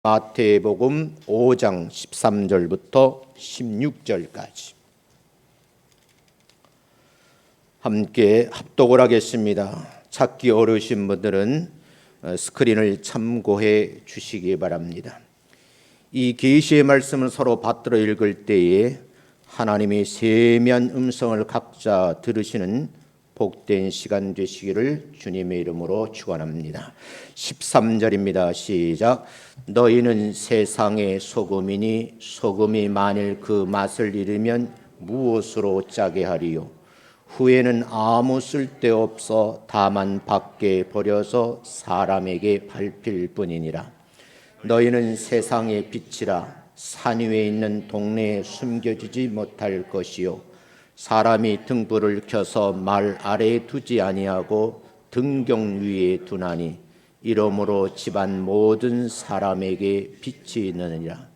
마태복음 5장 13절부터 16절까지 함께 합독을 하겠습니다. 찾기 어려우신 분들은 스크린을 참고해 주시기 바랍니다. 이 계시의 말씀을 서로 받들어 읽을 때에 하나님의 세미한 음성을 각자 들으시는 복된 시간 되시기를 주님의 이름으로 축원합니다. 13절입니다. 시작. 너희는 세상의 소금이니 소금이 만일 그 맛을 잃으면 무엇으로 짜게 하리요? 후에는 아무 쓸데없어 다만 밖에 버려서 사람에게 밟힐 뿐이니라. 너희는 세상의 빛이라. 산 위에 있는 동네에 숨겨지지 못할 것이요 사람이 등불을 켜서 말 아래에 두지 아니하고 등경 위에 두나니 이러므로 집안 모든 사람에게 빛이 있느니라.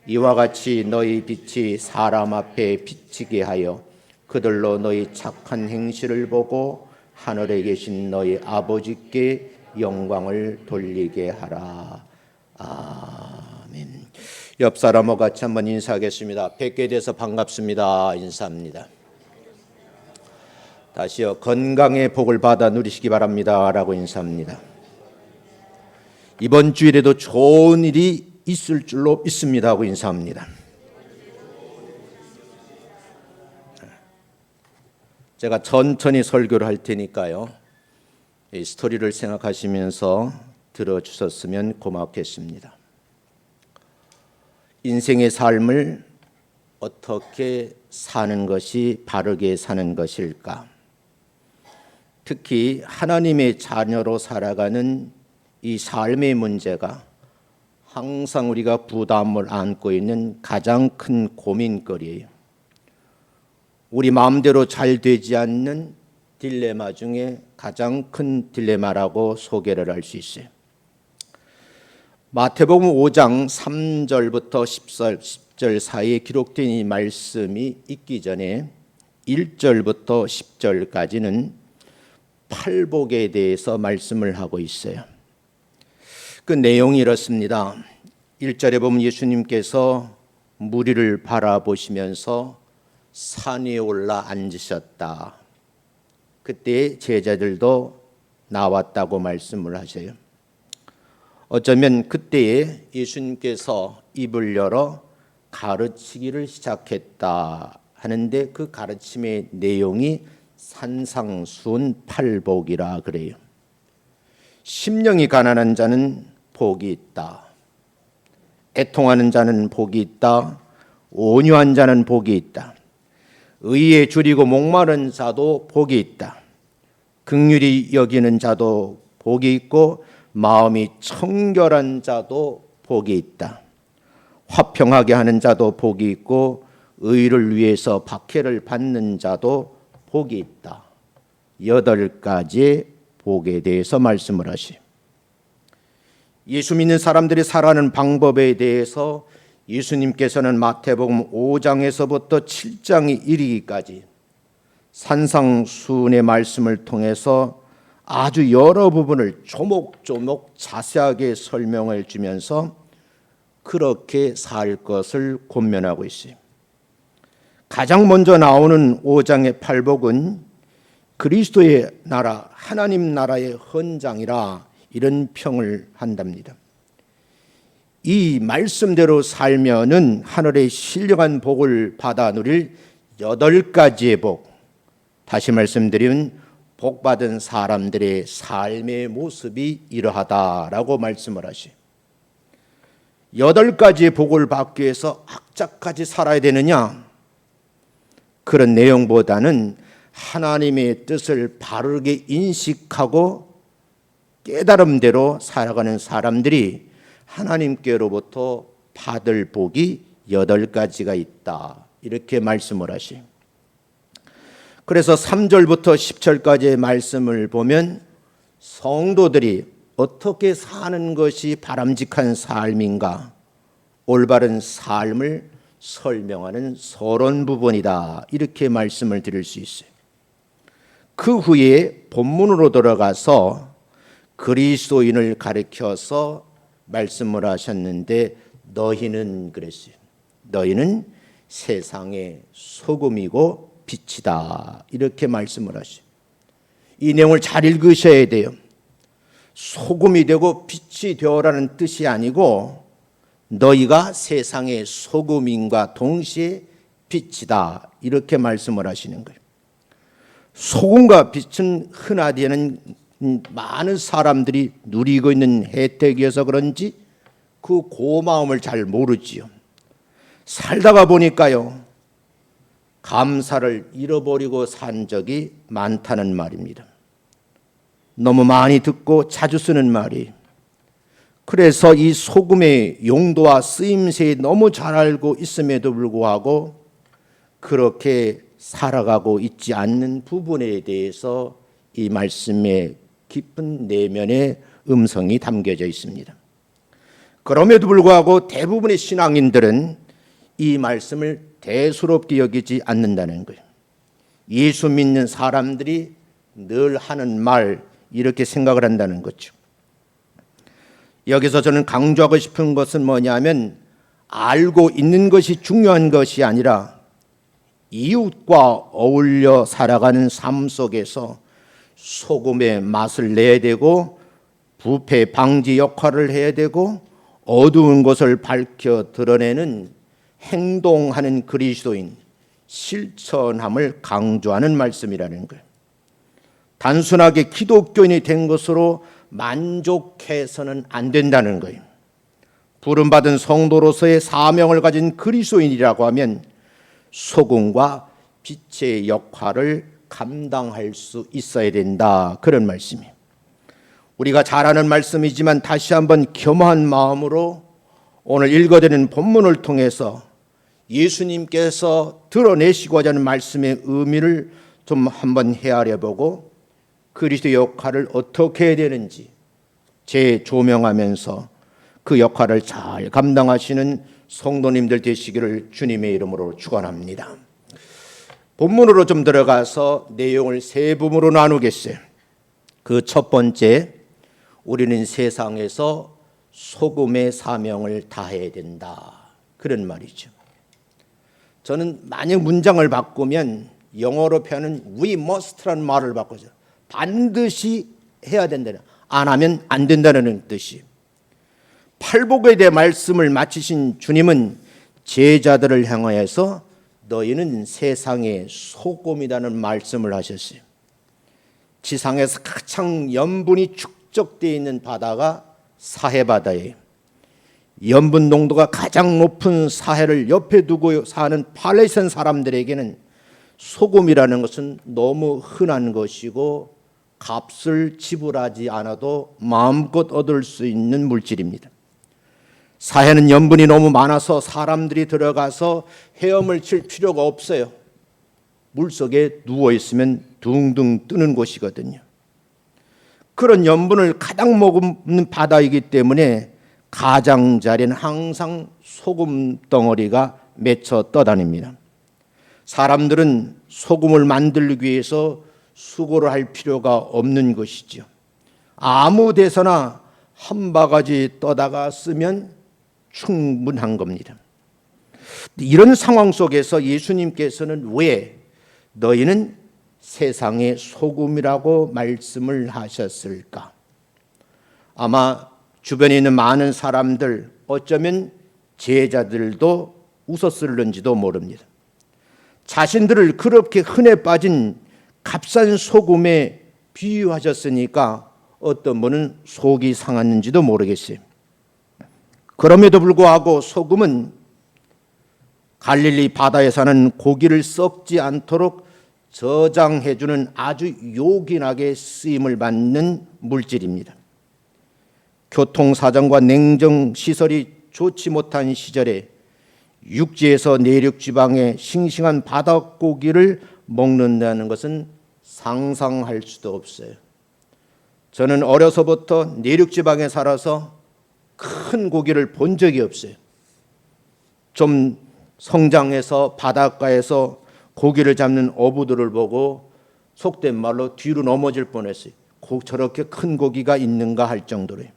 이와 같이 너희 빛이 사람 앞에 비치게 하여 그들로 너희 착한 행실을 보고 하늘에 계신 너희 아버지께 영광을 돌리게 하라. 아멘. 옆 사람과 같이 한번 인사하겠습니다. 뵙게 돼서 반갑습니다. 인사합니다. 다시요. 건강의 복을 받아 누리시기 바랍니다. 라고 인사합니다. 이번 주일에도 좋은 일이 있을 줄로 믿습니다. 하고 인사합니다. 제가 천천히 설교를 할 테니까요. 이 스토리를 생각하시면서 들어주셨으면 고맙겠습니다. 인생의 삶을 어떻게 사는 것이 바르게 사는 것일까? 특히 하나님의 자녀로 살아가는 이 삶의 문제가 항상 우리가 부담을 안고 있는 가장 큰 고민거리예요. 우리 마음대로 잘 되지 않는 딜레마 중에 가장 큰 딜레마라고 소개를 할 수 있어요. 마태복음 5장 3절부터 10절 사이에 기록된 이 말씀이 있기 전에 1절부터 10절까지는 팔복에 대해서 말씀을 하고 있어요. 그 내용이 이렇습니다. 1절에 보면 예수님께서 무리를 바라보시면서 산 위에 올라 앉으셨다. 그때 제자들도 나왔다고 말씀을 하셔요. 어쩌면 그때에 예수님께서 입을 열어 가르치기를 시작했다 하는데 그 가르침의 내용이 산상수훈 팔복이라 그래요. 심령이 가난한 자는 복이 있다. 애통하는 자는 복이 있다. 온유한 자는 복이 있다. 의에 줄이고 목마른 자도 복이 있다. 긍휼히 여기는 자도 복이 있고 마음이 청결한 자도 복이 있다. 화평하게 하는 자도 복이 있고 의를 위해서 박해를 받는 자도 복이 있다. 8가지의 복에 대해서 말씀을 하시. 예수 믿는 사람들이 살아가는 방법에 대해서 예수님께서는 마태복음 5장에서부터 7장이 이르기까지 산상수훈의 말씀을 통해서 아주 여러 부분을 조목조목 자세하게 설명을 주면서 그렇게 살 것을 권면하고 있어요. 가장 먼저 나오는 5장의 팔복은 그리스도의 나라, 하나님 나라의 헌장이라 이런 평을 한답니다. 이 말씀대로 살면은 하늘의 신령한 복을 받아 누릴 8가지의 복, 다시 말씀드리면 복받은 사람들의 삶의 모습이 이러하다라고 말씀을 하시. 8가지의 복을 받기 위해서 악착같이 살아야 되느냐? 그런 내용보다는 하나님의 뜻을 바르게 인식하고 깨달음대로 살아가는 사람들이 하나님께로부터 받을 복이 8가지가 있다. 이렇게 말씀을 하시. 그래서 3절부터 10절까지의 말씀을 보면 성도들이 어떻게 사는 것이 바람직한 삶인가, 올바른 삶을 설명하는 서론 부분이다. 이렇게 말씀을 드릴 수 있어요. 그 후에 본문으로 들어가서 그리스도인을 가리켜서 말씀을 하셨는데 너희는 그랬어요. 너희는 세상의 소금이고 빛이다. 이렇게 말씀을 하셔요. 이 내용을 잘 읽으셔야 돼요. 소금이 되고 빛이 되어라는 뜻이 아니고 너희가 세상의 소금임과 동시에 빛이다. 이렇게 말씀을 하시는 거예요. 소금과 빛은 흔하디에는 많은 사람들이 누리고 있는 혜택이어서 그런지 그 고마움을 잘 모르지요. 살다가 보니까요, 감사를 잃어버리고 산 적이 많다는 말입니다. 너무 많이 듣고 자주 쓰는 말이. 그래서 이 소금의 용도와 쓰임새에 너무 잘 알고 있음에도 불구하고 그렇게 살아가고 있지 않는 부분에 대해서 이 말씀의 깊은 내면의 음성이 담겨져 있습니다. 그럼에도 불구하고 대부분의 신앙인들은 이 말씀을 대수롭게 여기지 않는다는 거예요. 예수 믿는 사람들이 늘 하는 말 이렇게 생각을 한다는 거죠. 여기서 저는 강조하고 싶은 것은 뭐냐면 알고 있는 것이 중요한 것이 아니라 이웃과 어울려 살아가는 삶 속에서 소금의 맛을 내야 되고 부패 방지 역할을 해야 되고 어두운 것을 밝혀 드러내는 행동하는 그리스도인 실천함을 강조하는 말씀이라는 거예요. 단순하게 기독교인이 된 것으로 만족해서는 안 된다는 거예요. 부름받은 성도로서의 사명을 가진 그리스도인이라고 하면 소금과 빛의 역할을 감당할 수 있어야 된다. 그런 말씀이에요. 우리가 잘 아는 말씀이지만 다시 한번 겸허한 마음으로 오늘 읽어드리는 본문을 통해서 예수님께서 드러내시고자 하는 말씀의 의미를 좀 한번 헤아려보고 그리스도의 역할을 어떻게 해야 되는지 재조명하면서 그 역할을 잘 감당하시는 성도님들 되시기를 주님의 이름으로 축원합니다. 본문으로 좀 들어가서 내용을 세 부분으로 나누겠어요. 그 첫 번째, 우리는 세상에서 소금의 사명을 다해야 된다. 그런 말이죠. 저는 만약 문장을 바꾸면 영어로 표현은 we must라는 말을 바꾸죠. 반드시 해야 된다는, 안 하면 안 된다는 뜻이. 팔복에 대해 말씀을 마치신 주님은 제자들을 향하여서 너희는 세상의 소금이라는 말씀을 하셨어요. 지상에서 가장 염분이 축적되어 있는 바다가 사해바다예요. 염분 농도가 가장 높은 사해를 옆에 두고 사는 팔레스타인 사람들에게는 소금이라는 것은 너무 흔한 것이고 값을 지불하지 않아도 마음껏 얻을 수 있는 물질입니다. 사해는 염분이 너무 많아서 사람들이 들어가서 헤엄을 칠 필요가 없어요. 물속에 누워있으면 둥둥 뜨는 곳이거든요. 그런 염분을 가득 머금는 바다이기 때문에 가장자리는 항상 소금 덩어리가 맺혀 떠다닙니다. 사람들은 소금을 만들기 위해서 수고를 할 필요가 없는 것이죠. 아무 데서나 한 바가지 떠다가 쓰면 충분한 겁니다. 이런 상황 속에서 예수님께서는 왜 너희는 세상의 소금이라고 말씀을 하셨을까? 아마 주변에 있는 많은 사람들, 어쩌면 제자들도 웃었을는지도 모릅니다. 자신들을 그렇게 흔해 빠진 값싼 소금에 비유하셨으니까 어떤 분은 속이 상했는지도 모르겠어요. 그럼에도 불구하고 소금은 갈릴리 바다에 사는 고기를 썩지 않도록 저장해주는 아주 요긴하게 쓰임을 받는 물질입니다. 교통사정과 냉정시설이 좋지 못한 시절에 육지에서 내륙지방의 싱싱한 바닷고기를 먹는다는 것은 상상할 수도 없어요. 저는 어려서부터 내륙지방에 살아서 큰 고기를 본 적이 없어요. 좀 성장해서 바닷가에서 고기를 잡는 어부들을 보고 속된 말로 뒤로 넘어질 뻔했어요. 저렇게 큰 고기가 있는가 할 정도로요.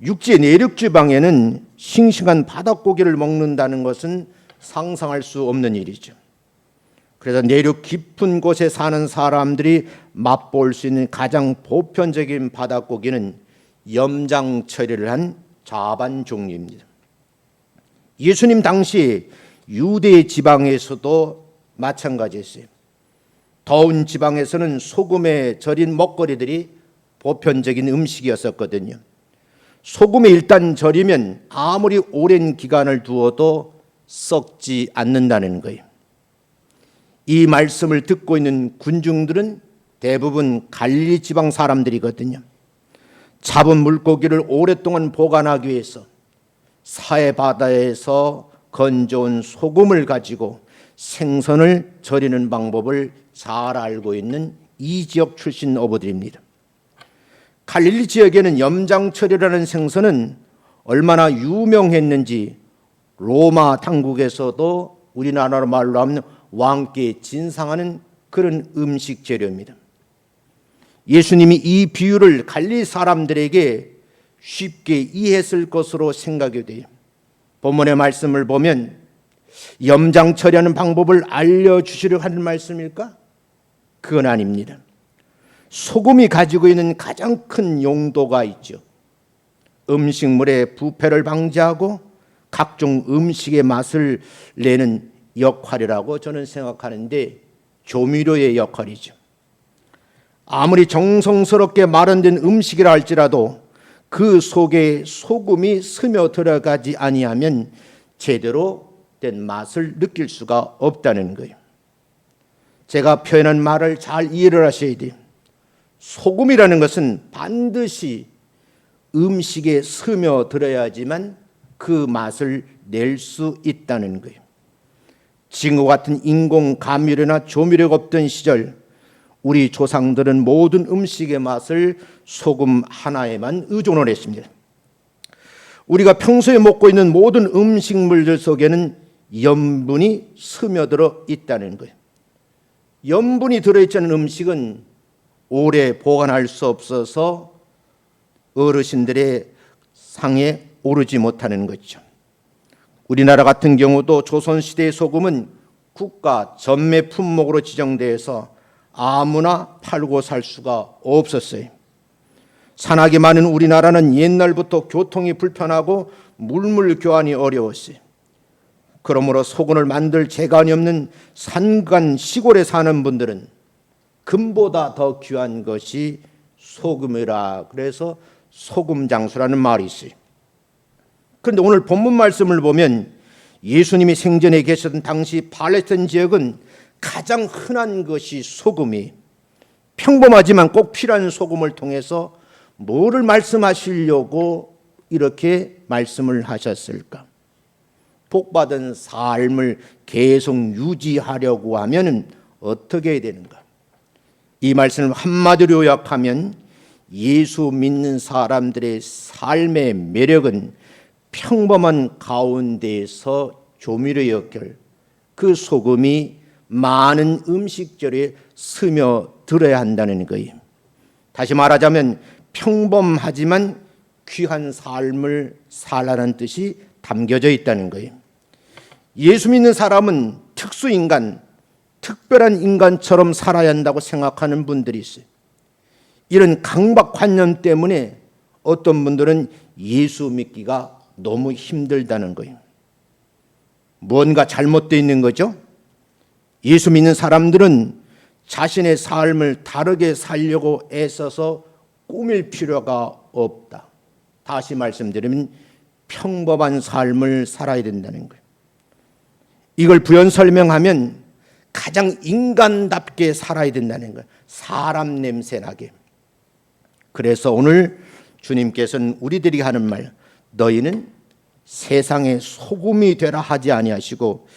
육지의 내륙 지방에는 싱싱한 바닷고기를 먹는다는 것은 상상할 수 없는 일이죠. 그래서 내륙 깊은 곳에 사는 사람들이 맛볼 수 있는 가장 보편적인 바닷고기는 염장 처리를 한 자반 종류입니다. 예수님 당시 유대 지방에서도 마찬가지였어요. 더운 지방에서는 소금에 절인 먹거리들이 보편적인 음식이었었거든요. 소금에 일단 절이면 아무리 오랜 기간을 두어도 썩지 않는다는 거예요. 이 말씀을 듣고 있는 군중들은 대부분 갈릴리 지방 사람들이거든요. 잡은 물고기를 오랫동안 보관하기 위해서 사해 바다에서 건져온 소금을 가지고 생선을 절이는 방법을 잘 알고 있는 이 지역 출신 어부들입니다. 갈릴리 지역에는 염장철이라는 생선은 얼마나 유명했는지 로마 당국에서도 우리나라 말로 하면 왕께 진상하는 그런 음식 재료입니다. 예수님이 이 비유를 갈릴리 사람들에게 쉽게 이해했을 것으로 생각이 돼요. 본문의 말씀을 보면 염장 처리하는 방법을 알려주시려 하는 말씀일까? 그건 아닙니다. 소금이 가지고 있는 가장 큰 용도가 있죠. 음식물의 부패를 방지하고 각종 음식의 맛을 내는 역할이라고 저는 생각하는데 조미료의 역할이죠. 아무리 정성스럽게 마련된 음식이라 할지라도 그 속에 소금이 스며 들어가지 아니하면 제대로 된 맛을 느낄 수가 없다는 거예요. 제가 표현한 말을 잘 이해를 하셔야 돼요. 소금이라는 것은 반드시 음식에 스며 들어야지만 그 맛을 낼 수 있다는 거예요. 지금과 같은 인공 감미료나 조미료가 없던 시절 우리 조상들은 모든 음식의 맛을 소금 하나에만 의존을 했습니다. 우리가 평소에 먹고 있는 모든 음식물들 속에는 염분이 스며들어 있다는 거예요. 염분이 들어있지 않은 음식은 오래 보관할 수 없어서 어르신들의 상에 오르지 못하는 거죠. 우리나라 같은 경우도 조선시대의 소금은 국가 전매 품목으로 지정돼서 아무나 팔고 살 수가 없었어요. 산악이 많은 우리나라는 옛날부터 교통이 불편하고 물물 교환이 어려웠어요. 그러므로 소금을 만들 재간이 없는 산간 시골에 사는 분들은 금보다 더 귀한 것이 소금이라 그래서 소금장수라는 말이 있어요. 그런데 오늘 본문 말씀을 보면 예수님이 생전에 계셨던 당시 팔레스타인 지역은 가장 흔한 것이 소금이 평범하지만 꼭 필요한 소금을 통해서 뭐를 말씀하시려고 이렇게 말씀을 하셨을까? 복받은 삶을 계속 유지하려고 하면 어떻게 해야 되는가? 이 말씀을 한마디로 요약하면 예수 믿는 사람들의 삶의 매력은 평범한 가운데에서 조미료 역할, 그 소금이 많은 음식절에 스며들어야 한다는 거예요. 다시 말하자면 평범하지만 귀한 삶을 살라는 뜻이 담겨져 있다는 거예요. 예수 믿는 사람은 특수인간, 특별한 인간처럼 살아야 한다고 생각하는 분들이 있어요. 이런 강박관념 때문에 어떤 분들은 예수 믿기가 너무 힘들다는 거예요. 뭔가 잘못되어 있는 거죠? 예수 믿는 사람들은 자신의 삶을 다르게 살려고 애써서 꾸밀 필요가 없다. 다시 말씀드리면 평범한 삶을 살아야 된다는 거예요. 이걸 부연 설명하면 가장 인간답게 살아야 된다는 거예요. 사람 냄새 나게. 그래서 오늘 주님께서는 우리들이 하는 말, 너희는 세상의 소금이 되라 하지 아니하시고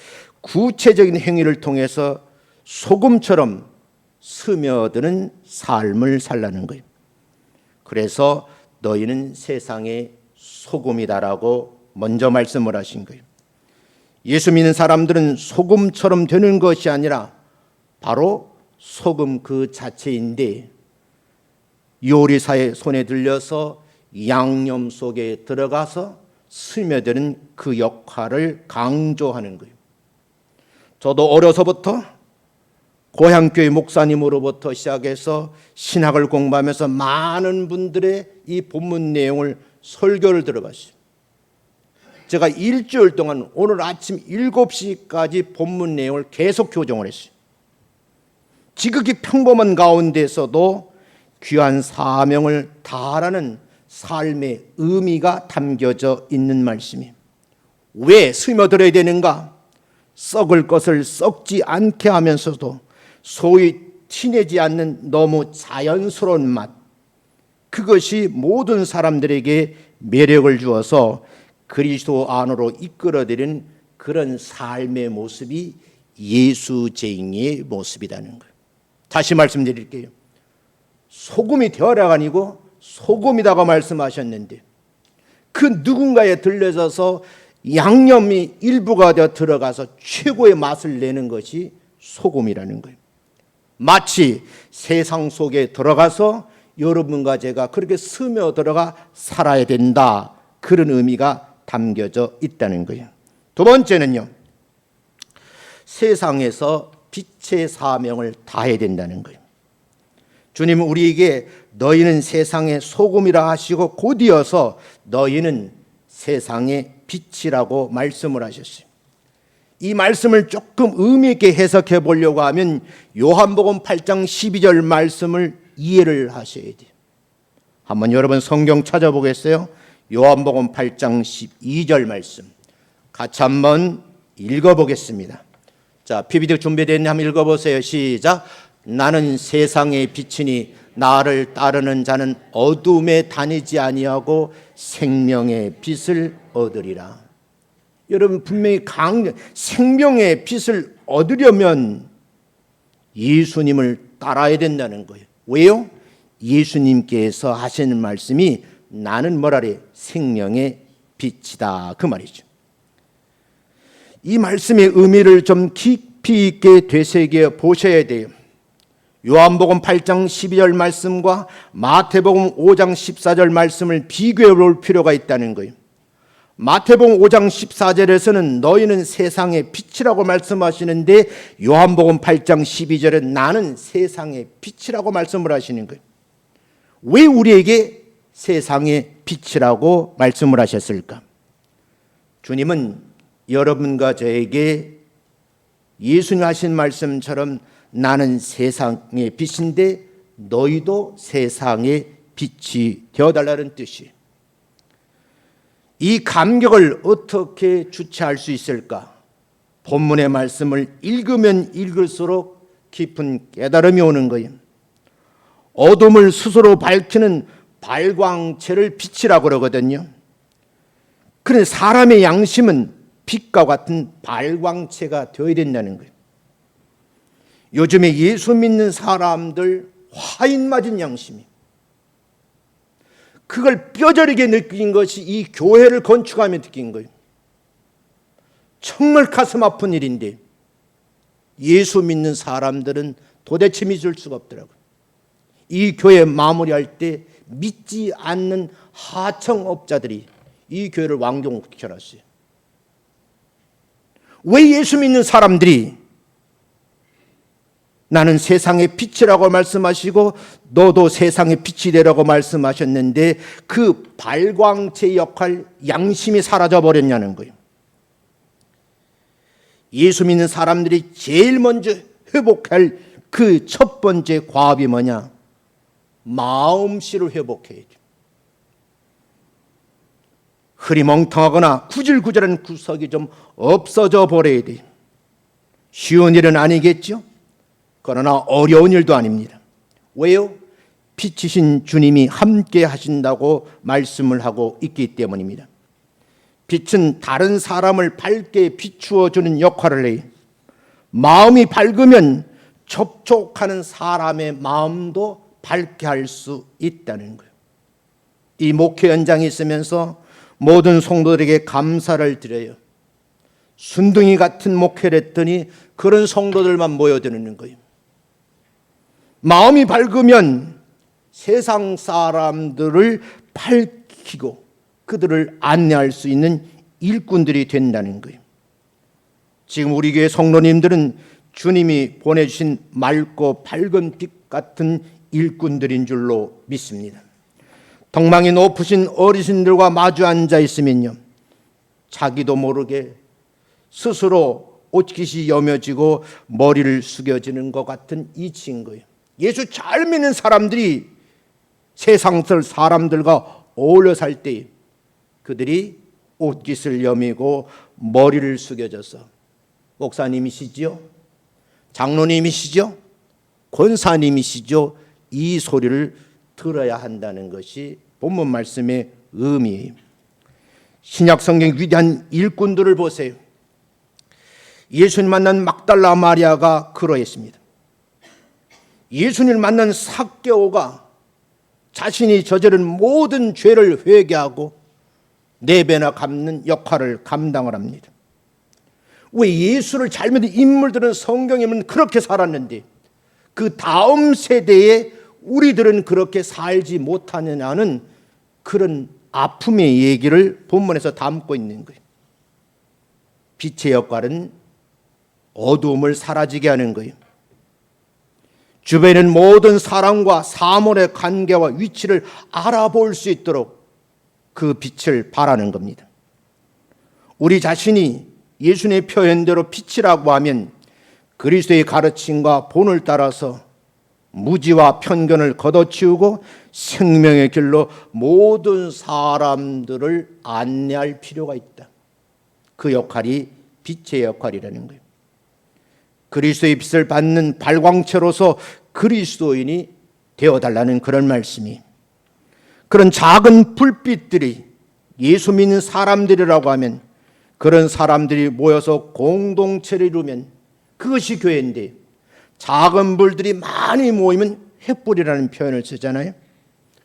구체적인 행위를 통해서 소금처럼 스며드는 삶을 살라는 거예요. 그래서 너희는 세상의 소금이다라고 먼저 말씀을 하신 거예요. 예수 믿는 사람들은 소금처럼 되는 것이 아니라 바로 소금 그 자체인데 요리사의 손에 들려서 양념 속에 들어가서 스며드는 그 역할을 강조하는 거예요. 저도 어려서부터 고향교회 목사님으로부터 시작해서 신학을 공부하면서 많은 분들의 이 본문 내용을 설교를 들어봤어요. 제가 일주일 동안 오늘 아침 7시까지 본문 내용을 계속 교정을 했어요. 지극히 평범한 가운데서도 귀한 사명을 다하라는 삶의 의미가 담겨져 있는 말씀이에요. 왜 스며들어야 되는가? 썩을 것을 썩지 않게 하면서도 소위 티내지 않는 너무 자연스러운 맛, 그것이 모든 사람들에게 매력을 주어서 그리스도 안으로 이끌어들이는 그런 삶의 모습이 예수쟁이의 모습이라는 거예요. 다시 말씀드릴게요. 소금이 되어라가 아니고 소금이다고 말씀하셨는데 그 누군가에 들려져서 양념이 일부가 되어 들어가서 최고의 맛을 내는 것이 소금이라는 거예요. 마치 세상 속에 들어가서 여러분과 제가 그렇게 스며들어가 살아야 된다, 그런 의미가 담겨져 있다는 거예요. 두 번째는요, 세상에서 빛의 사명을 다해야 된다는 거예요. 주님은 우리에게 너희는 세상의 소금이라 하시고 곧이어서 너희는 세상의 빛이라고 말씀을 하셨어요. 이 말씀을 조금 의미 있게 해석해 보려고 하면 요한복음 8장 12절 말씀을 이해를 하셔야 돼요. 한번 여러분 성경 찾아보겠어요? 요한복음 8장 12절 말씀 같이 한번 읽어보겠습니다. 자, PPT 준비됐네. 한번 읽어보세요. 시작. 나는 세상의 빛이니 나를 따르는 자는 어둠에 다니지 아니하고 생명의 빛을 얻으리라. 여러분 분명히 생명의 빛을 얻으려면 예수님을 따라야 된다는 거예요. 왜요? 예수님께서 하시는 말씀이 나는 뭐라래? 생명의 빛이다, 그 말이죠. 이 말씀의 의미를 좀 깊이 있게 되새겨 보셔야 돼요. 요한복음 8장 12절 말씀과 마태복음 5장 14절 말씀을 비교해 볼 필요가 있다는 거예요. 마태복음 5장 14절에서는 너희는 세상의 빛이라고 말씀하시는데 요한복음 8장 12절은 나는 세상의 빛이라고 말씀을 하시는 거예요. 왜 우리에게 세상의 빛이라고 말씀을 하셨을까? 주님은 여러분과 저에게 예수님 하신 말씀처럼 나는 세상의 빛인데 너희도 세상의 빛이 되어달라는 뜻이에요. 이 감격을 어떻게 주체할 수 있을까? 본문의 말씀을 읽으면 읽을수록 깊은 깨달음이 오는 거예요. 어둠을 스스로 밝히는 발광체를 빛이라고 그러거든요. 그런데 사람의 양심은 빛과 같은 발광체가 되어야 된다는 거예요. 요즘에 예수 믿는 사람들 화인 맞은 양심이, 그걸 뼈저리게 느낀 것이 이 교회를 건축하며 느낀 거예요. 정말 가슴 아픈 일인데 예수 믿는 사람들은 도대체 믿을 수가 없더라고요. 이 교회 마무리할 때 믿지 않는 하청업자들이 이 교회를 완공시켜놨어요. 왜 예수 믿는 사람들이 나는 세상의 빛이라고 말씀하시고 너도 세상의 빛이 되라고 말씀하셨는데 그 발광체 역할, 양심이 사라져 버렸냐는 거예요. 예수 믿는 사람들이 제일 먼저 회복할 그 첫 번째 과업이 뭐냐? 마음씨를 회복해야죠. 흐리멍텅하거나 구질구질한 구석이 좀 없어져 버려야 돼요. 쉬운 일은 아니겠죠? 그러나 어려운 일도 아닙니다. 왜요? 빛이신 주님이 함께 하신다고 말씀을 하고 있기 때문입니다. 빛은 다른 사람을 밝게 비추어 주는 역할을 해요. 마음이 밝으면 접촉하는 사람의 마음도 밝게 할 수 있다는 거예요. 이 목회 현장에 있으면서 모든 성도들에게 감사를 드려요. 순둥이 같은 목회를 했더니 그런 성도들만 모여드는 거예요. 마음이 밝으면 세상 사람들을 밝게 지키고 그들을 안내할 수 있는 일꾼들이 된다는 거예요. 지금 우리 교회 성도님들은 주님이 보내주신 맑고 밝은 빛 같은 일꾼들인 줄로 믿습니다. 덕망이 높으신 어르신들과 마주 앉아 있으면요, 자기도 모르게 스스로 옷깃이 여며지고 머리를 숙여지는 것 같은 이치인 거예요. 예수 잘 믿는 사람들이 세상 사람들과 어울려 살 때 그들이 옷깃을 여미고 머리를 숙여져서 목사님이시죠? 장로님이시죠? 권사님이시죠? 이 소리를 들어야 한다는 것이 본문 말씀의 의미예요. 신약 성경 위대한 일꾼들을 보세요. 예수님 만난 막달라 마리아가 그러했습니다. 예수님을 만난 삭개오가 자신이 저지른 모든 죄를 회개하고 4배나 갚는 역할을 감당을 합니다. 왜 예수를 잘 믿는 인물들은 성경에 보면 그렇게 살았는데 그 다음 세대에 우리들은 그렇게 살지 못하느냐는 그런 아픔의 얘기를 본문에서 담고 있는 거예요. 빛의 역할은 어두움을 사라지게 하는 거예요. 주변에 있는 모든 사람과 사물의 관계와 위치를 알아볼 수 있도록 그 빛을 발하는 겁니다. 우리 자신이 예수님의 표현대로 빛이라고 하면 그리스도의 가르침과 본을 따라서 무지와 편견을 걷어치우고 생명의 길로 모든 사람들을 안내할 필요가 있다. 그 역할이 빛의 역할이라는 거예요. 그리스도의 빛을 받는 발광체로서 그리스도인이 되어달라는 그런 말씀이, 그런 작은 불빛들이 예수 믿는 사람들이라고 하면 그런 사람들이 모여서 공동체를 이루면 그것이 교회인데, 작은 불들이 많이 모이면 횃불이라는 표현을 쓰잖아요.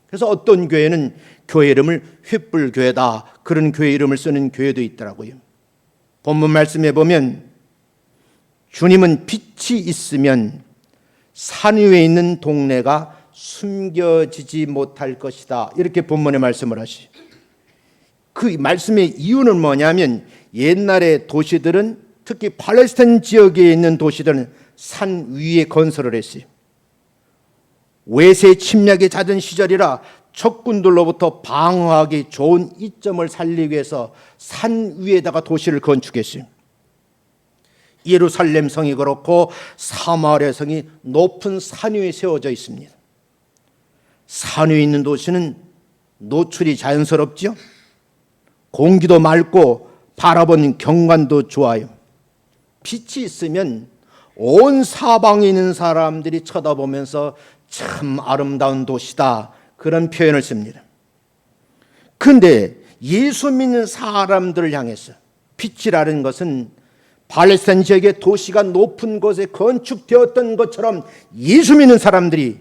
그래서 어떤 교회는 교회 이름을 횃불교회다, 그런 교회 이름을 쓰는 교회도 있더라고요. 본문 말씀에 보면 주님은 빛이 있으면 산 위에 있는 동네가 숨겨지지 못할 것이다, 이렇게 본문에 말씀을 하시죠. 그 말씀의 이유는 뭐냐면 옛날의 도시들은, 특히 팔레스타인 지역에 있는 도시들은 산 위에 건설을 했어요. 외세 침략에 잦은 시절이라 적군들로부터 방어하기 좋은 이점을 살리기 위해서 산 위에다가 도시를 건축했어요. 예루살렘 성이 그렇고 사마리아 성이 높은 산 위에 세워져 있습니다. 산 위에 있는 도시는 노출이 자연스럽죠. 공기도 맑고 바라보는 경관도 좋아요. 빛이 있으면 온 사방에 있는 사람들이 쳐다보면서 참 아름다운 도시다, 그런 표현을 씁니다. 그런데 예수 믿는 사람들을 향해서 빛이라는 것은 팔레스타인 지역의 도시가 높은 곳에 건축되었던 것처럼 예수 믿는 사람들이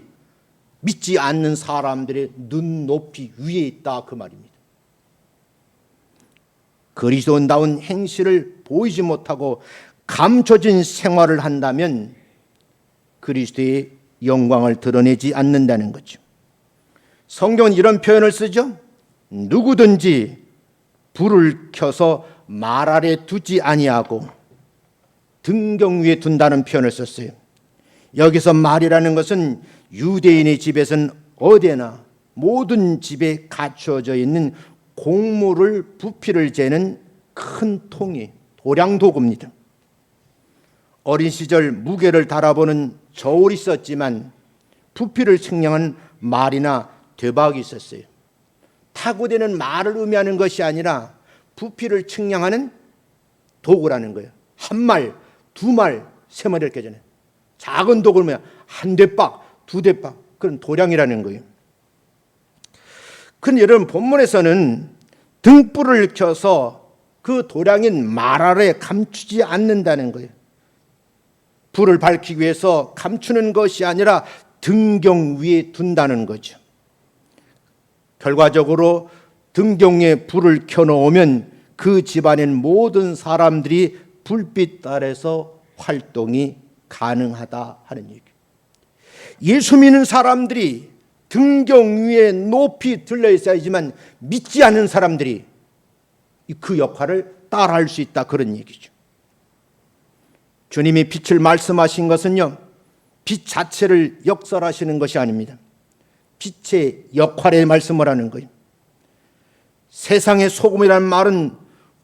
믿지 않는 사람들의 눈높이 위에 있다, 그 말입니다. 그리스도인다운 행실을 보이지 못하고 감춰진 생활을 한다면 그리스도의 영광을 드러내지 않는다는 거죠. 성경은 이런 표현을 쓰죠. 누구든지 불을 켜서 말 아래 두지 아니하고 등경 위에 둔다는 표현을 썼어요. 여기서 말이라는 것은 유대인의 집에서는 어디나 모든 집에 갖춰져 있는 곡물을 부피를 재는 큰 통이 도량 도구입니다. 어린 시절 무게를 달아보는 저울이 있었지만 부피를 측량하는 말이나 되박이 있었어요. 타고되는 말을 의미하는 것이 아니라 부피를 측량하는 도구라는 거예요. 한 말, 두 말, 세 말 이렇게 전해. 작은 도구를 한 대박, 두 대박, 그런 도량이라는 거예요. 그런데 여러분, 본문에서는 등불을 켜서 그 도량인 말 아래 감추지 않는다는 거예요. 불을 밝히기 위해서 감추는 것이 아니라 등경 위에 둔다는 거죠. 결과적으로 등경에 불을 켜놓으면 그 집안엔 모든 사람들이 불빛 아래서 활동이 가능하다 하는 얘기예요. 예수 믿는 사람들이 등경 위에 높이 들려 있어야지만 믿지 않는 사람들이 그 역할을 따라할 수 있다, 그런 얘기죠. 주님이 빛을 말씀하신 것은요, 빛 자체를 역설하시는 것이 아닙니다. 빛의 역할에 말씀을 하는 거예요. 세상의 소금이라는 말은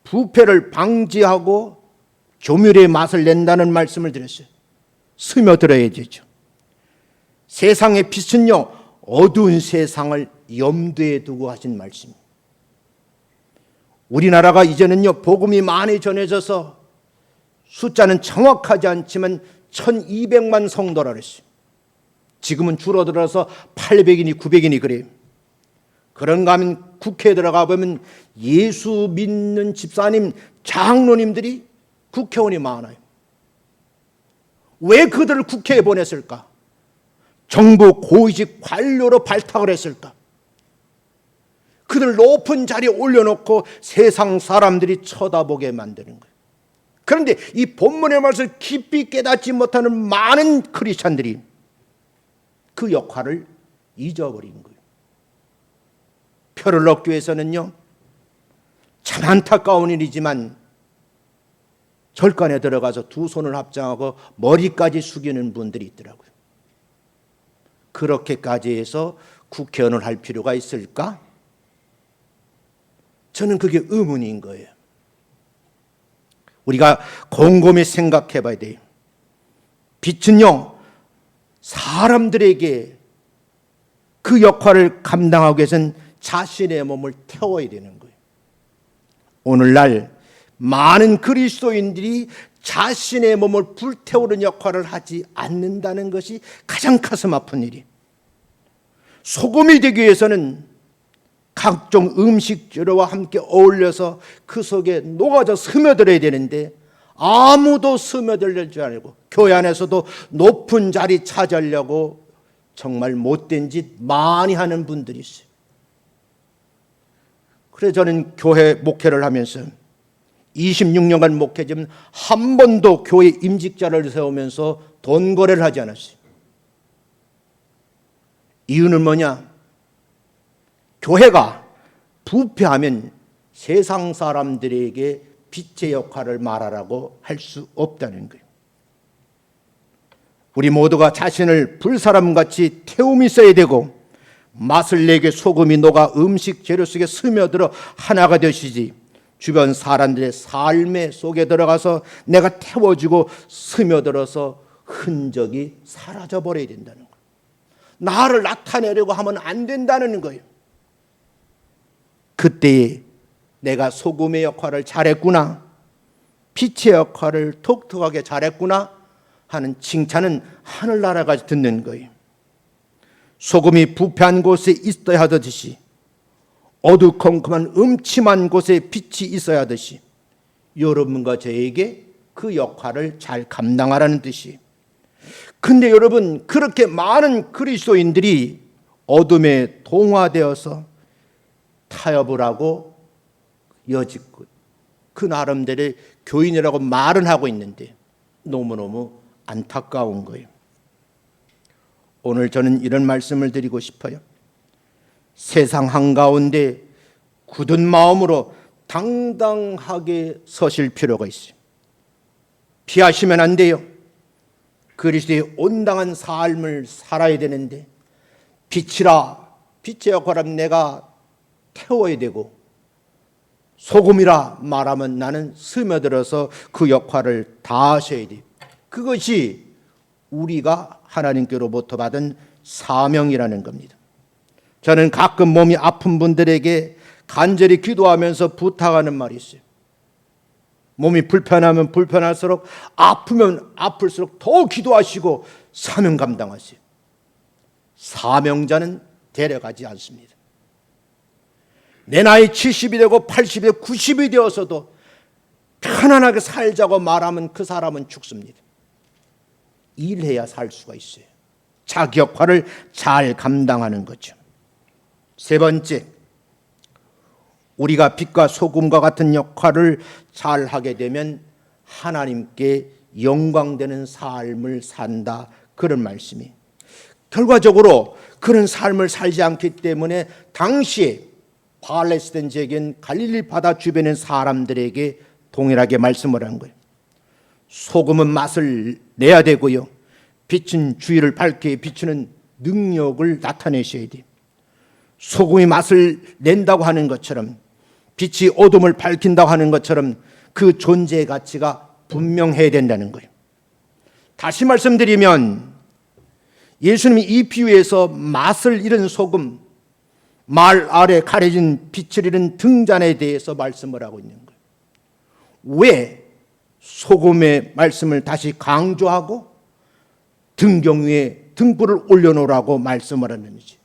부패를 방지하고 조미료의 맛을 낸다는 말씀을 드렸어요. 스며들어야 되죠. 세상의 빛은요, 어두운 세상을 염두에 두고 하신 말씀입니다. 우리나라가 이제는요, 복음이 많이 전해져서 숫자는 정확하지 않지만 1200만 성도라 그랬어요. 지금은 줄어들어서 800이니 900이니 그래요. 그런가 하면 국회에 들어가 보면 예수 믿는 집사님, 장로님들이 국회의원이 많아요. 왜 그들을 국회에 보냈을까? 정부 고위직 관료로 발탁을 했을까? 그들 높은 자리에 올려놓고 세상 사람들이 쳐다보게 만드는 거예요. 그런데 이 본문의 말씀을 깊이 깨닫지 못하는 많은 크리스찬들이 그 역할을 잊어버린 거예요. 표를 얻기 위해서는요, 참 안타까운 일이지만 절간에 들어가서 두 손을 합장하고 머리까지 숙이는 분들이 있더라고요. 그렇게까지 해서 국회의원을 할 필요가 있을까? 저는 그게 의문인 거예요. 우리가 곰곰이 생각해 봐야 돼요. 빛은요, 사람들에게 그 역할을 감당하기 위해서는 자신의 몸을 태워야 되는 거예요. 오늘날 많은 그리스도인들이 자신의 몸을 불태우는 역할을 하지 않는다는 것이 가장 가슴 아픈 일이에요. 소금이 되기 위해서는 각종 음식 재료와 함께 어울려서 그 속에 녹아져 스며들어야 되는데 아무도 스며들지 않고 교회 안에서도 높은 자리 차지하려고 정말 못된 짓 많이 하는 분들이 있어요. 그래서 저는 교회 목회를 하면서 26년간 목회지만 한 번도 교회 임직자를 세우면서 돈 거래를 하지 않았어요. 이유는 뭐냐? 교회가 부패하면 세상 사람들에게 빛의 역할을 말하라고 할 수 없다는 거예요. 우리 모두가 자신을 불사람같이 태움이 있어야 되고 맛을 내게 소금이 녹아 음식 재료 속에 스며들어 하나가 되시지, 주변 사람들의 삶의 속에 들어가서 내가 태워주고 스며들어서 흔적이 사라져버려야 된다는 거예요. 나를 나타내려고 하면 안 된다는 거예요. 그때 내가 소금의 역할을 잘했구나, 빛의 역할을 독특하게 잘했구나 하는 칭찬은 하늘나라가 듣는 거예요. 소금이 부패한 곳에 있어야 하듯이 어두컴컴한 음침한 곳에 빛이 있어야 하듯이 여러분과 저에게 그 역할을 잘 감당하라는 뜻이에요. 근데 여러분, 그렇게 많은 그리스도인들이 어둠에 동화되어서 타협을 하고 여지껏 그 나름대로 교인이라고 말은 하고 있는데 너무너무 안타까운 거예요. 오늘 저는 이런 말씀을 드리고 싶어요. 세상 한가운데 굳은 마음으로 당당하게 서실 필요가 있어요. 피하시면 안 돼요. 그리스도의 온당한 삶을 살아야 되는데 빛이라, 빛의 역할은 내가 태워야 되고 소금이라 말하면 나는 스며들어서 그 역할을 다 하셔야 돼요. 그것이 우리가 하나님께로부터 받은 사명이라는 겁니다. 저는 가끔 몸이 아픈 분들에게 간절히 기도하면서 부탁하는 말이 있어요. 몸이 불편하면 불편할수록, 아프면 아플수록 더 기도하시고 사명 감당하세요. 사명자는 데려가지 않습니다. 내 나이 70이 되고 80이 되고 90이 되어서도 편안하게 살자고 말하면 그 사람은 죽습니다. 일해야 살 수가 있어요. 자기 역할을 잘 감당하는 거죠. 세 번째, 우리가 빛과 소금과 같은 역할을 잘 하게 되면 하나님께 영광되는 삶을 산다, 그런 말씀이. 결과적으로 그런 삶을 살지 않기 때문에 당시에 팔레스타인 지역인 갈릴리 바다 주변의 사람들에게 동일하게 말씀을 한 거예요. 소금은 맛을 내야 되고요, 빛은 주위를 밝게 비추는 능력을 나타내셔야 돼요. 소금이 맛을 낸다고 하는 것처럼, 빛이 어둠을 밝힌다고 하는 것처럼 그 존재의 가치가 분명해야 된다는 거예요. 다시 말씀드리면 예수님이 이 비유에서 맛을 잃은 소금, 말 아래 가려진 빛을 잃은 등잔에 대해서 말씀을 하고 있는 거예요. 왜 소금의 말씀을 다시 강조하고 등경 위에 등불을 올려놓으라고 말씀을 하는지,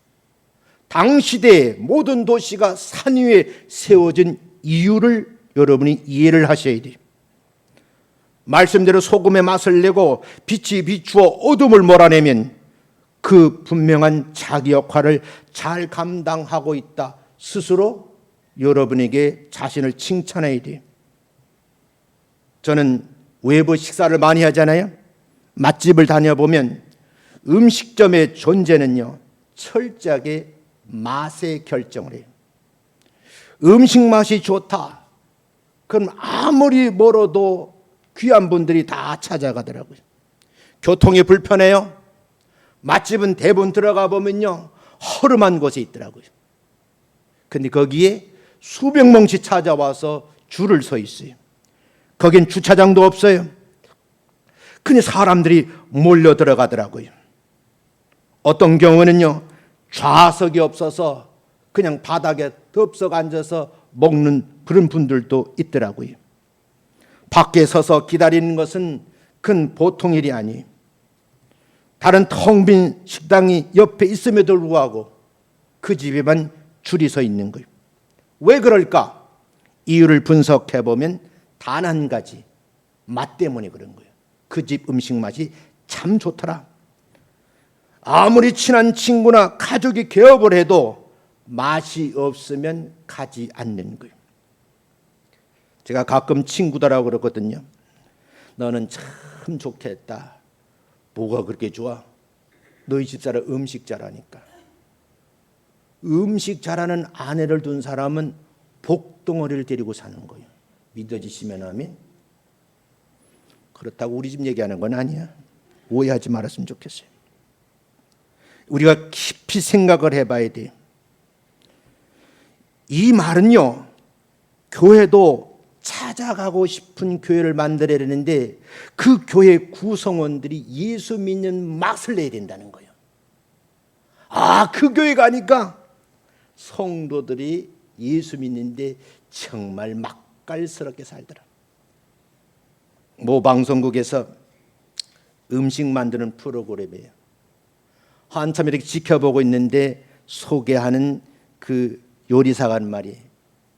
당시대의 모든 도시가 산 위에 세워진 이유를 여러분이 이해를 하셔야 돼요. 말씀대로 소금의 맛을 내고 빛이 비추어 어둠을 몰아내면 그 분명한 자기 역할을 잘 감당하고 있다, 스스로 여러분에게 자신을 칭찬해야 돼요. 저는 외부 식사를 많이 하잖아요. 맛집을 다녀보면 음식점의 존재는요, 철저하게 맛에 결정을 해요. 음식 맛이 좋다, 그럼 아무리 멀어도 귀한 분들이 다 찾아가더라고요. 교통이 불편해요. 맛집은 대부분 들어가 보면요, 허름한 곳에 있더라고요. 근데 거기에 수백 명씩 찾아와서 줄을 서 있어요. 거긴 주차장도 없어요. 근데 사람들이 몰려 들어가더라고요. 어떤 경우는요, 좌석이 없어서 그냥 바닥에 덥석 앉아서 먹는 그런 분들도 있더라고요. 밖에 서서 기다리는 것은 큰 보통 일이 아니에요. 다른 텅 빈 식당이 옆에 있음에도 불구하고 그 집에만 줄이 서 있는 거예요. 왜 그럴까? 이유를 분석해 보면 단 한 가지, 맛 때문에 그런 거예요. 그 집 음식 맛이 참 좋더라. 아무리 친한 친구나 가족이 개업을 해도 맛이 없으면 가지 않는 거예요. 제가 가끔 친구들하고 그러거든요. 너는 참 좋겠다. 뭐가 그렇게 좋아? 너희 집사람 음식 잘하니까. 음식 잘하는 아내를 둔 사람은 복덩어리를 데리고 사는 거예요. 믿어지시면 아멘. 그렇다고 우리 집 얘기하는 건 아니야. 오해하지 말았으면 좋겠어요. 우리가 깊이 생각을 해봐야 돼요. 이 말은요, 교회도 찾아가고 싶은 교회를 만들어내는데 그 교회 구성원들이 예수 믿는 맛을 내야 된다는 거예요. 아, 그 교회 가니까 성도들이 예수 믿는데 정말 맛깔스럽게 살더라. 모 방송국에서 음식 만드는 프로그램이에요. 한참 이렇게 지켜보고 있는데 소개하는 그 요리사가 하는 말이,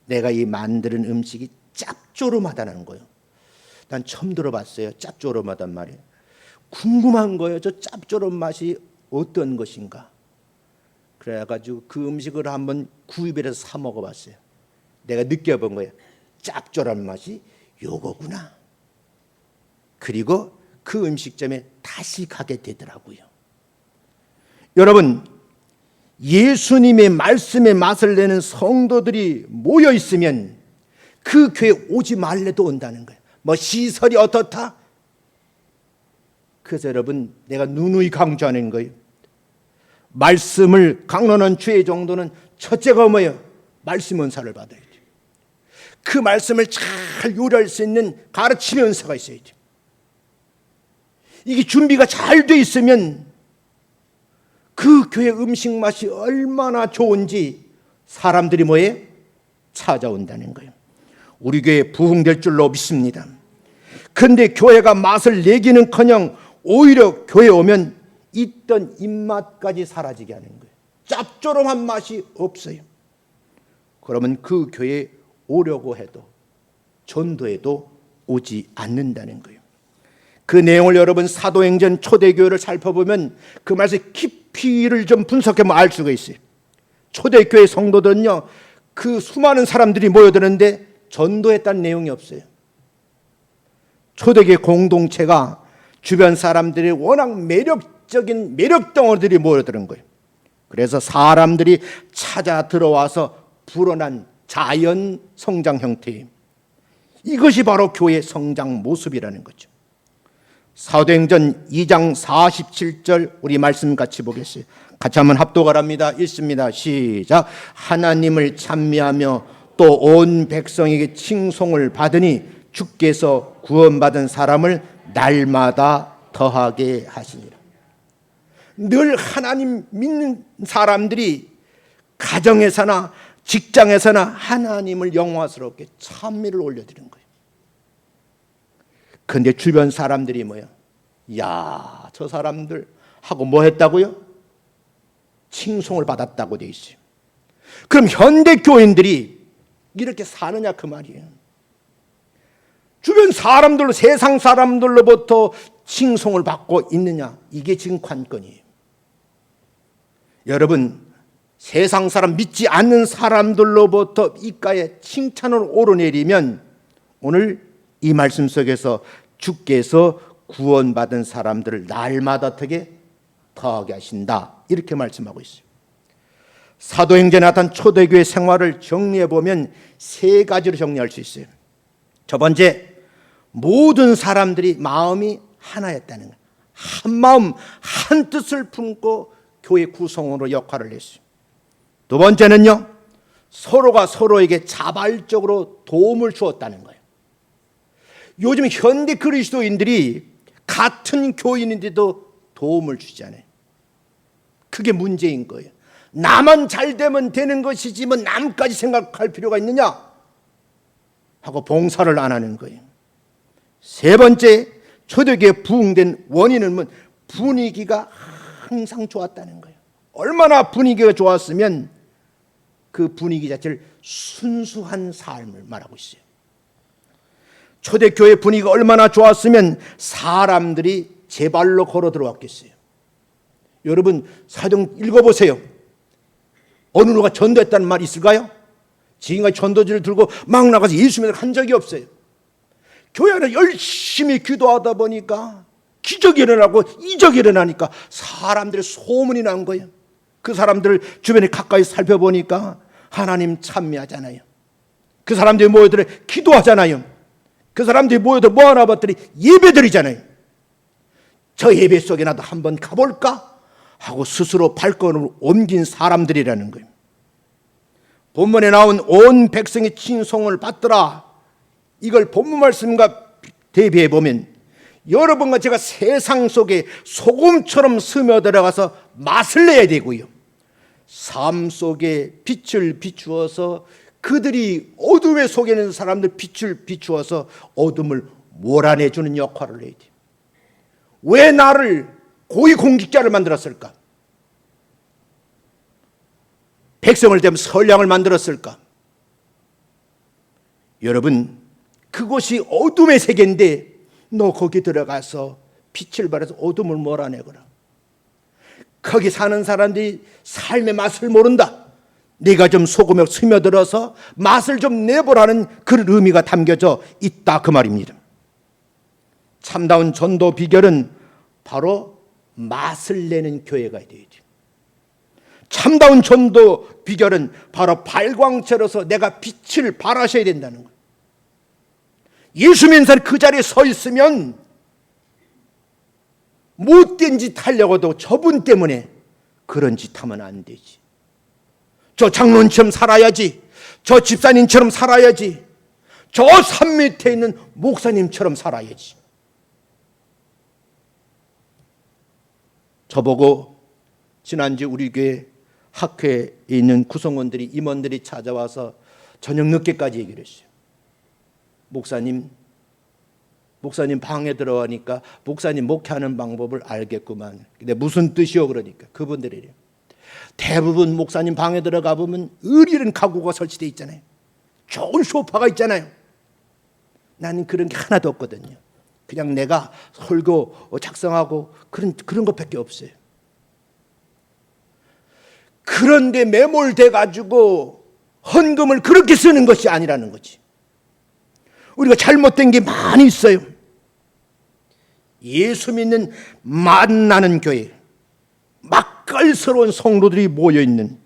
내가 이 만드는 음식이 짭조름하다는 거예요. 난 처음 들어봤어요. 짭조름하단 말이에요. 궁금한 거예요. 저 짭조름 맛이 어떤 것인가. 그래가지고 그 음식을 한번 구입을 해서 사 먹어봤어요. 내가 느껴본 거예요. 짭조름 맛이 요거구나. 그리고 그 음식점에 다시 가게 되더라고요. 여러분, 예수님의 말씀의 맛을 내는 성도들이 모여 있으면 그 교회 오지 말래도 온다는 거예요. 뭐 시설이 어떻다? 그래서 여러분, 내가 누누이 강조하는 거예요. 말씀을 강론한 죄의 정도는 첫째가 뭐예요? 말씀 은사를 받아야 돼요. 그 말씀을 잘 요리할 수 있는 가르치는 은사가 있어야 돼요. 이게 준비가 잘 돼 있으면 그 교회 음식 맛이 얼마나 좋은지 사람들이 뭐에 찾아온다는 거예요. 우리 교회 부흥될 줄로 믿습니다. 그런데 교회가 맛을 내기는커녕 오히려 교회 오면 있던 입맛까지 사라지게 하는 거예요. 짭조름한 맛이 없어요. 그러면 그 교회에 오려고 해도 전도해도 오지 않는다는 거예요. 그 내용을 여러분 사도행전 초대교회를 살펴보면 그 말씀 깊이를 좀 분석하면 알 수가 있어요. 초대교회 성도들은요, 그 수많은 사람들이 모여드는데 전도했다는 내용이 없어요. 초대교회 공동체가 주변 사람들이 워낙 매력 매력적인 매력 덩어리들이 모여드는 거예요. 그래서 사람들이 찾아 들어와서 불어난 자연 성장 형태예요. 이것이 바로 교회의 성장 모습이라는 거죠. 사도행전 2장 47절 우리 말씀 같이 보겠어요. 같이 한번 합독하랍니다. 읽습니다. 시작. 하나님을 찬미하며 또 온 백성에게 칭송을 받으니 주께서 구원받은 사람을 날마다 더하게 하시니라. 늘 하나님 믿는 사람들이 가정에서나 직장에서나 하나님을 영화스럽게 찬미를 올려드리는 거예요. 그런데 주변 사람들이 뭐야? 야, 저 사람들 하고 뭐 했다고요? 칭송을 받았다고 돼 있어요. 그럼 현대 교인들이 이렇게 사느냐 그 말이에요. 주변 사람들로, 세상 사람들로부터 칭송을 받고 있느냐, 이게 지금 관건이에요. 여러분, 세상 사람, 믿지 않는 사람들로부터 입가에 칭찬을 오르내리면 오늘 이 말씀 속에서 주께서 구원받은 사람들을 날마다 어떻게 더하게 하신다, 이렇게 말씀하고 있어요. 사도행전에 나타난 초대교회 생활을 정리해 보면 세 가지로 정리할 수 있어요. 첫 번째, 모든 사람들이 마음이 하나였다는 거예요. 한 마음 한 뜻을 품고 교회 구성원으로 역할을 했어요. 두 번째는요, 서로가 서로에게 자발적으로 도움을 주었다는 거예요. 요즘 현대 그리스도인들이 같은 교인인데도 도움을 주잖아요. 그게 문제인 거예요. 나만 잘 되면 되는 것이지 뭐 남까지 생각할 필요가 있느냐 하고 봉사를 안 하는 거예요. 세 번째, 초대교회 부흥된 원인은 분위기가 항상 좋았다는 거예요. 얼마나 분위기가 좋았으면 그 분위기 자체를 순수한 삶을 말하고 있어요. 초대교회 분위기가 얼마나 좋았으면 사람들이 제 발로 걸어 들어왔겠어요. 여러분, 사도행 읽어보세요. 어느 누가 전도했다는 말이 있을까요? 지금까지 전도지를 들고 막 나가서 예수 믿는 한 적이 없어요. 교회 안에 열심히 기도하다 보니까 기적이 일어나고 이적이 일어나니까 사람들의 소문이 난 거예요. 그 사람들을 주변에 가까이 살펴보니까 하나님 찬미하잖아요. 그 사람들이 모여들어 기도하잖아요. 그 사람들이 모여들어 모아나 봤더니 예배드리잖아요. 저 예배 속에 나도 한번 가볼까 하고 스스로 발걸음을 옮긴 사람들이라는 거예요. 본문에 나온 온 백성의 칭송을 받더라, 이걸 본문 말씀과 대비해 보면 여러분과 제가 세상 속에 소금처럼 스며들어가서 맛을 내야 되고요, 삶 속에 빛을 비추어서 그들이 어둠에 속에 있는 사람들 빛을 비추어서 어둠을 몰아내주는 역할을 해야 돼요. 왜 나를 고위공직자를 만들었을까? 백성을 대면 선량을 만들었을까? 여러분, 그곳이 어둠의 세계인데 너 거기 들어가서 빛을 발해서 어둠을 몰아내거라. 거기 사는 사람들이 삶의 맛을 모른다. 네가 좀 소금에 스며들어서 맛을 좀 내보라는 그런 의미가 담겨져 있다, 그 말입니다. 참다운 전도 비결은 바로 맛을 내는 교회가 되어야 돼요. 참다운 전도 비결은 바로 발광체로서 내가 빛을 발하셔야 된다는 거예요. 예수 믿는 사람이 그 자리에 서 있으면 못된 짓 하려고도 저분 때문에 그런 짓 하면 안 되지. 저 장로님처럼 살아야지, 저 집사님처럼 살아야지, 저 산 밑에 있는 목사님처럼 살아야지. 저보고 지난주 우리 교회 학회에 있는 구성원들이, 임원들이 찾아와서 저녁 늦게까지 얘기를 했어요. 목사님 방에 들어가니까 목사님 목회하는 방법을 알겠구만. 근데 무슨 뜻이요? 그러니까 그분들이래요. 대부분 목사님 방에 들어가 보면 의리는 가구가 설치되어 있잖아요. 좋은 소파가 있잖아요. 나는 그런 게 하나도 없거든요. 그냥 내가 설교 작성하고 그런 것밖에 없어요. 그런데 매몰돼 가지고 헌금을 그렇게 쓰는 것이 아니라는 거지. 우리가 잘못된 게 많이 있어요. 예수 믿는 만나는 교회, 맛깔스러운 성도들이 모여있는,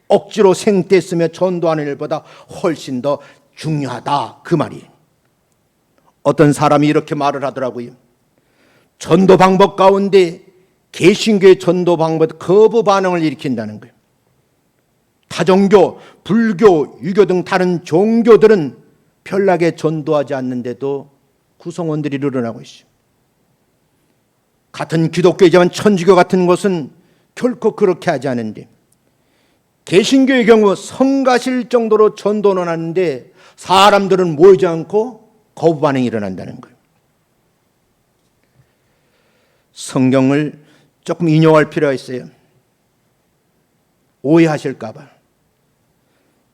억지로 생떼쓰며 전도하는 일보다 훨씬 더 중요하다, 그 말이. 어떤 사람이 이렇게 말을 하더라고요. 전도 방법 가운데 개신교의 전도 방법 거부 반응을 일으킨다는 거예요. 타종교, 불교, 유교 등 다른 종교들은 별나게 전도하지 않는데도 구성원들이 늘어나고 있어요. 같은 기독교이지만 천주교 같은 곳은 결코 그렇게 하지 않은데, 개신교의 경우 성가실 정도로 전도는 하는데 사람들은 모이지 않고 거부 반응이 일어난다는 거예요. 성경을 조금 인용할 필요가 있어요. 오해하실까 봐.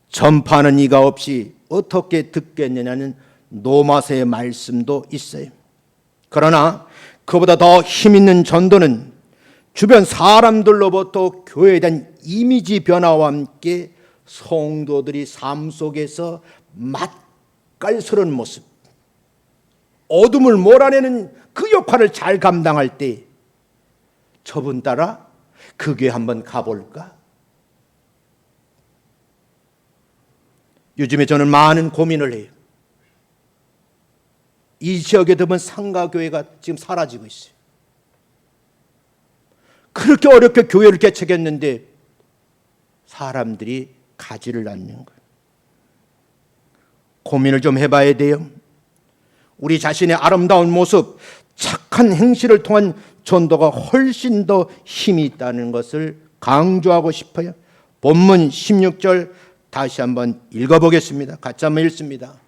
전파하는 이가 없이 어떻게 듣겠느냐는 노마서의 말씀도 있어요. 그러나 그보다 더 힘있는 전도는 주변 사람들로부터 교회에 대한 이미지 변화와 함께 성도들이 삶 속에서 맛깔스러운 모습, 어둠을 몰아내는 그 역할을 잘 감당할 때 저분 따라 그 교회 한번 가볼까? 요즘에 저는 많은 고민을 해요. 이 지역에 보면 상가교회가 지금 사라지고 있어요. 그렇게 어렵게 교회를 개척했는데 사람들이 가지를 않는 거예요. 고민을 좀 해봐야 돼요. 우리 자신의 아름다운 모습, 착한 행실을 통한 전도가 훨씬 더 힘이 있다는 것을 강조하고 싶어요. 본문 16절 다시 한번 읽어보겠습니다. 같이 한번 읽습니다.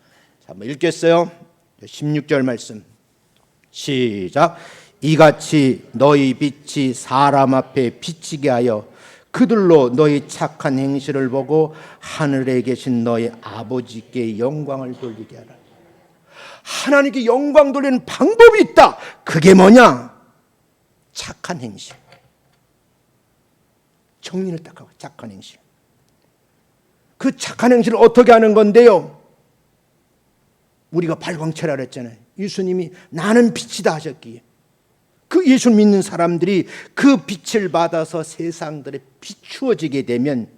한번 읽겠어요. 16절 말씀 시작. 이같이 너희 빛이 사람 앞에 비치게 하여 그들로 너희 착한 행실을 보고 하늘에 계신 너희 아버지께 영광을 돌리게 하라. 하나님께 영광 돌리는 방법이 있다. 그게 뭐냐? 착한 행실. 정리를 딱 하고 착한 행실. 그 착한 행실을 어떻게 하는 건데요? 우리가 발광체라 그랬잖아요. 예수님이 나는 빛이다 하셨기에 그 예수 믿는 사람들이 그 빛을 받아서 세상들에 비추어지게 되면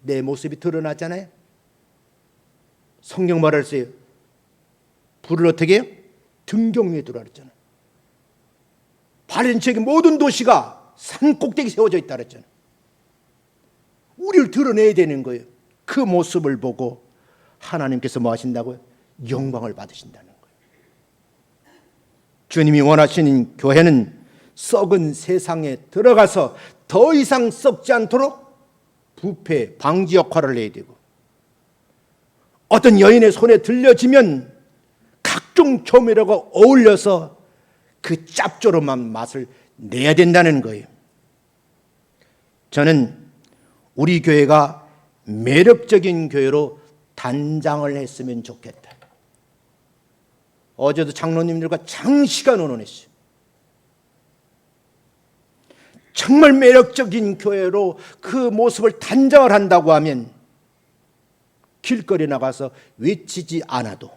내 모습이 드러나잖아요. 성경 뭐라 했어요? 불을 어떻게 해요? 등경 위에 두라 그랬잖아요. 바렌체의 모든 도시가 산 꼭대기 세워져 있다 그랬잖아요. 우리를 드러내야 되는 거예요. 그 모습을 보고 하나님께서 뭐 하신다고요? 영광을 받으신다는 거예요. 주님이 원하시는 교회는 썩은 세상에 들어가서 더 이상 썩지 않도록 부패 방지 역할을 해야 되고, 어떤 여인의 손에 들려지면 각종 조미료가 어울려서 그 짭조름한 맛을 내야 된다는 거예요. 저는 우리 교회가 매력적인 교회로 단장을 했으면 좋겠다. 어제도 장로님들과 장시간 의논했어요. 정말 매력적인 교회로 그 모습을 단장을 한다고 하면 길거리에 나가서 외치지 않아도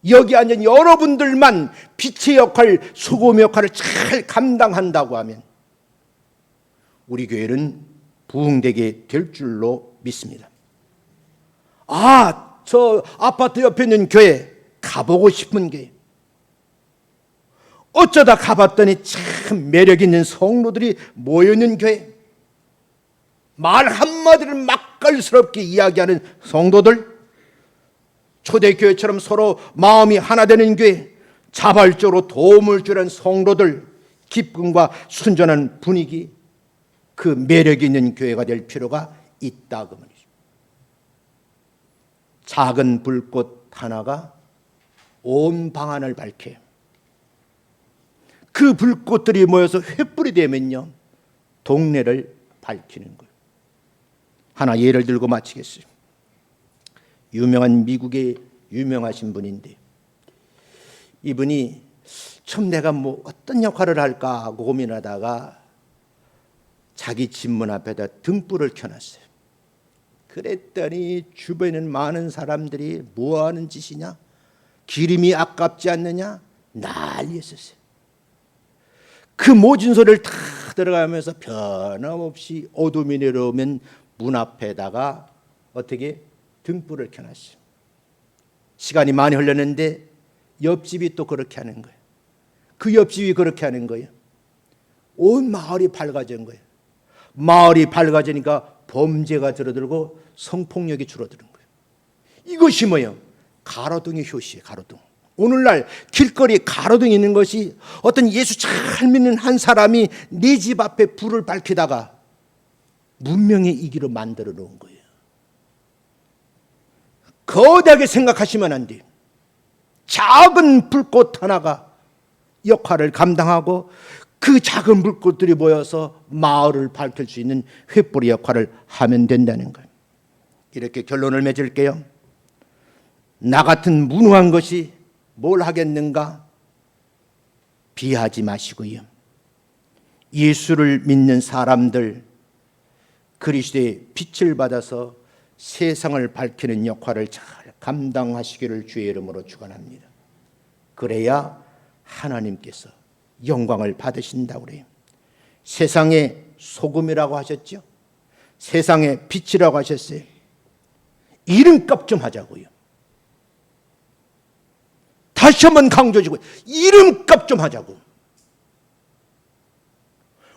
여기 앉은 여러분들만 빛의 역할, 소금 역할을 잘 감당한다고 하면 우리 교회는 부흥되게 될 줄로 믿습니다. 아, 저 아파트 옆에 있는 교회 가보고 싶은 교회. 어쩌다 가봤더니 참 매력 있는 성도들이 모여있는 교회. 말 한마디를 맛깔스럽게 이야기하는 성도들. 초대교회처럼 서로 마음이 하나 되는 교회. 자발적으로 도움을 주는 성도들. 기쁨과 순전한 분위기. 그 매력 있는 교회가 될 필요가 있다 그 말이죠. 작은 불꽃 하나가 온 방안을 밝혀요. 그 불꽃들이 모여서 횃불이 되면요 동네를 밝히는 거예요. 하나 예를 들고 마치겠어요. 유명한 미국의 유명하신 분인데 이분이 처음 내가 뭐 어떤 역할을 할까 하고 고민하다가 자기 집문 앞에다 등불을 켜놨어요. 그랬더니 주변에는 많은 사람들이 뭐하는 짓이냐? 기름이 아깝지 않느냐? 난리였었어요. 그 모진 소리를 다 들어가면서 변함없이 어둠이 내려오면 문 앞에다가 어떻게 등불을 켜놨어요. 시간이 많이 흘렀는데 옆집이 또 그렇게 하는 거예요. 그 옆집이 그렇게 하는 거예요. 온 마을이 밝아진 거예요. 마을이 밝아지니까 범죄가 줄어들고 성폭력이 줄어드는 거예요. 이것이 뭐예요? 가로등의 효시예요. 가로등. 오늘날 길거리에 가로등이 있는 것이 어떤 예수 잘 믿는 한 사람이 네 집 앞에 불을 밝히다가 문명의 이기로 만들어 놓은 거예요. 거대하게 생각하시면 안 돼요. 작은 불꽃 하나가 역할을 감당하고 그 작은 불꽃들이 모여서 마을을 밝힐 수 있는 횃불의 역할을 하면 된다는 거예요. 이렇게 결론을 맺을게요. 나 같은 무능한 것이 뭘 하겠는가? 비하지 마시고요. 예수를 믿는 사람들, 그리스도의 빛을 받아서 세상을 밝히는 역할을 잘 감당하시기를 주의 이름으로 축원합니다. 그래야 하나님께서 영광을 받으신다고 그래요. 세상의 소금이라고 하셨죠? 세상의 빛이라고 하셨어요. 이름값 좀 하자고요. 다시 한번 강조해주고 이름값 좀 하자고.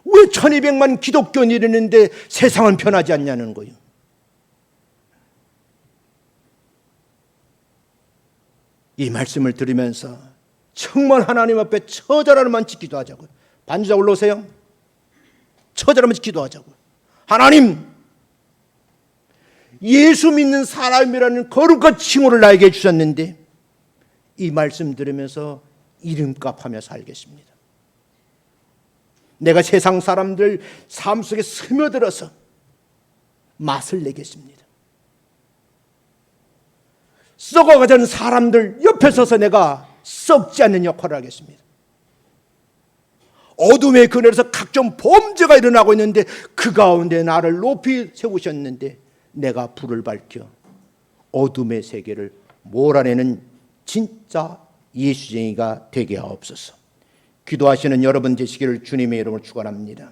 왜 1200만 기독교인이 이러는데 세상은 변하지 않냐는 거예요. 이 말씀을 들으면서 정말 하나님 앞에 처절하게만 지키도 하자고요. 반주자 올라오세요. 처절하게만 지키도 하자고요. 하나님, 예수 믿는 사람이라는 거룩한 칭호를 나에게 주셨는데 이 말씀 들으면서 이름값하며 살겠습니다. 내가 세상 사람들 삶 속에 스며들어서 맛을 내겠습니다. 썩어가자는 사람들 옆에 서서 내가 썩지 않는 역할을 하겠습니다. 어둠의 그늘에서 각종 범죄가 일어나고 있는데 그 가운데 나를 높이 세우셨는데 내가 불을 밝혀 어둠의 세계를 몰아내는 진짜 예수쟁이가 되게 하옵소서. 기도하시는 여러분 되시기를 주님의 이름으로 축원합니다.